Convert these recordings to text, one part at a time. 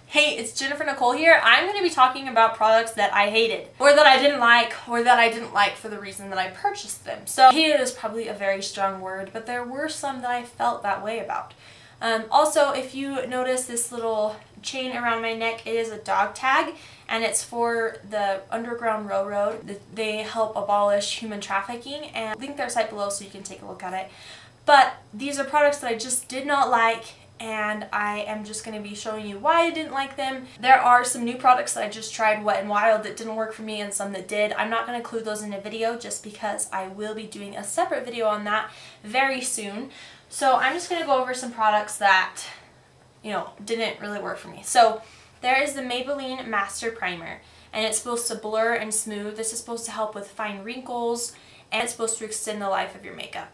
Hey, it's Jennifer Nicole here. I'm going to be talking about products that I hated, or that I didn't like, or that I didn't like for the reason that I purchased them. So hated is probably a very strong word, but there were some that I felt that way about. Also, if you notice this little chain around my neck, it is a dog tag, and it's for the Underground Railroad. They help abolish human trafficking, and I'll link their site below so you can take a look at it. But these are products that I just did not like, and I am just going to be showing you why I didn't like them. There are some new products that I just tried Wet n Wild that didn't work for me and some that did. I'm not going to include those in a video just because I will be doing a separate video on that very soon. So I'm just going to go over some products that, didn't really work for me. So there is the Maybelline Master Primer, and it's supposed to blur and smooth. This is supposed to help with fine wrinkles, and it's supposed to extend the life of your makeup.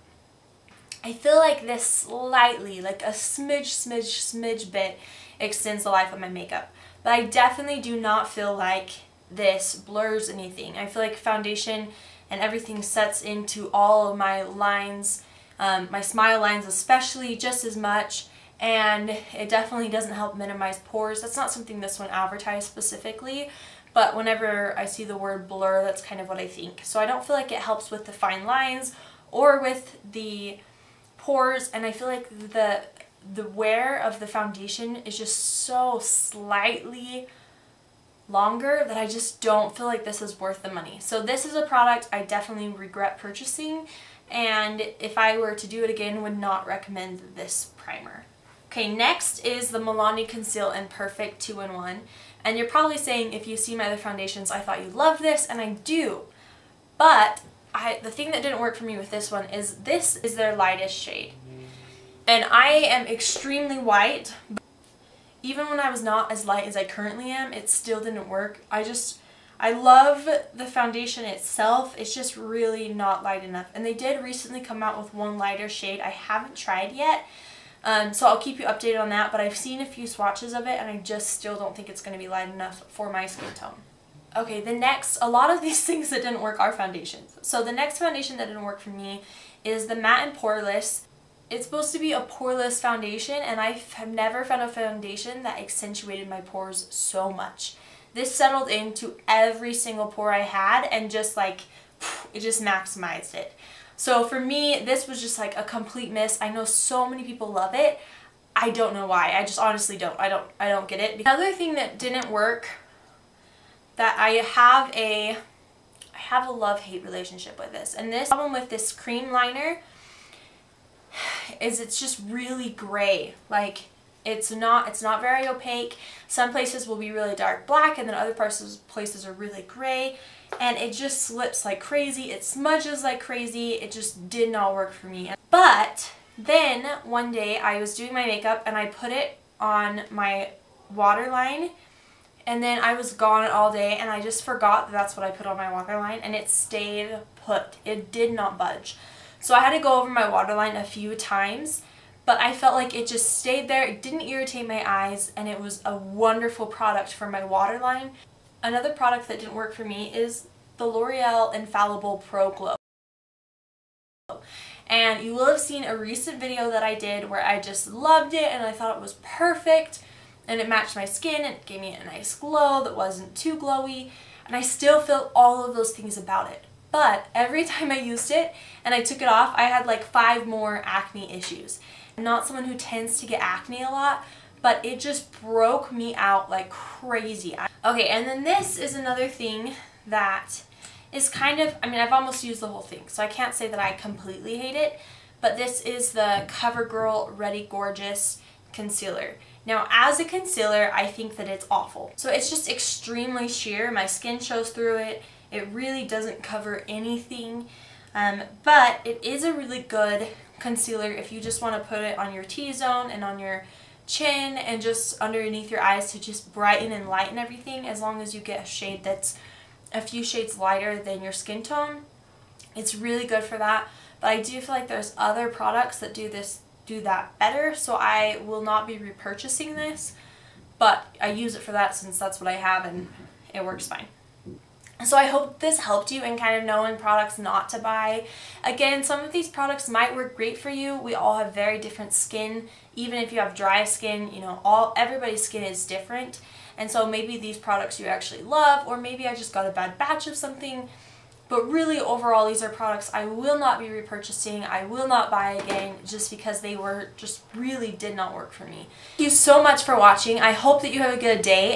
I feel like this slightly, like a smidge bit, extends the life of my makeup. But I definitely do not feel like this blurs anything. I feel like foundation and everything sets into all of my lines, my smile lines especially, just as much. And it definitely doesn't help minimize pores. That's not something this one advertised specifically, but whenever I see the word blur, that's kind of what I think. So I don't feel like it helps with the fine lines or with the pores, and I feel like the wear of the foundation is just so slightly longer that I just don't feel like this is worth the money. So this is a product I definitely regret purchasing, and if I were to do it again, would not recommend this primer. Okay, next is the Milani Conceal and Perfect 2-in-1, and you're probably saying, if you see my other foundations, I thought you loved this, and I do, but the thing that didn't work for me with this one is this is their lightest shade. And I am extremely white, but even when I was not as light as I currently am, it still didn't work. I love the foundation itself, it's just really not light enough. And they did recently come out with one lighter shade I haven't tried yet, so I'll keep you updated on that, but I've seen a few swatches of it and I just still don't think it's going to be light enough for my skin tone. Okay, a lot of these things that didn't work are foundations. So the next foundation that didn't work for me is the Matte and Poreless. It's supposed to be a poreless foundation, and I have never found a foundation that accentuated my pores so much. This settled into every single pore I had and just like, it just maximized it. So for me, this was just like a complete miss. I know so many people love it. I don't know why. I just honestly don't. I don't get it. Another thing that didn't work, that I have a love-hate relationship with this. And this problem with this cream liner is it's just really gray. Like it's not very opaque. Some places will be really dark black, and then other places are really gray, and it just slips like crazy. It smudges like crazy. It just did not work for me. But then one day I was doing my makeup and I put it on my waterline, and then I was gone all day and I just forgot that that's what I put on my waterline, and it stayed put. It did not budge. So I had to go over my waterline a few times, but I felt like it just stayed there. It didn't irritate my eyes, and it was a wonderful product for my waterline. Another product that didn't work for me is the L'Oreal Infallible Pro Glow. And you will have seen a recent video that I did where I just loved it and I thought it was perfect. And it matched my skin, and it gave me a nice glow that wasn't too glowy, and I still feel all of those things about it. But every time I used it and I took it off, I had like 5 more acne issues. I'm not someone who tends to get acne a lot, but it just broke me out like crazy. Okay, and then this is another thing that is kind of, I've almost used the whole thing, so I can't say that I completely hate it, but this is the Covergirl Ready Gorgeous Concealer. Now, as a concealer, I think that it's awful. So it's just extremely sheer. My skin shows through it. It really doesn't cover anything. But it is a really good concealer if you just want to put it on your T-zone and on your chin and just underneath your eyes to just brighten and lighten everything, as long as you get a shade that's a few shades lighter than your skin tone. It's really good for that. But I do feel like there's other products that do that better, so I will not be repurchasing this, but I use it for that since that's what I have and it works fine. So I hope this helped you in kind of knowing products not to buy. Again, some of these products might work great for you. We all have very different skin. Even if you have dry skin, you know, everybody's skin is different. And so maybe these products you actually love, or maybe I just got a bad batch of something. But really, overall, these are products I will not be repurchasing. I will not buy again just because they were just really did not work for me. Thank you so much for watching. I hope that you have a good day.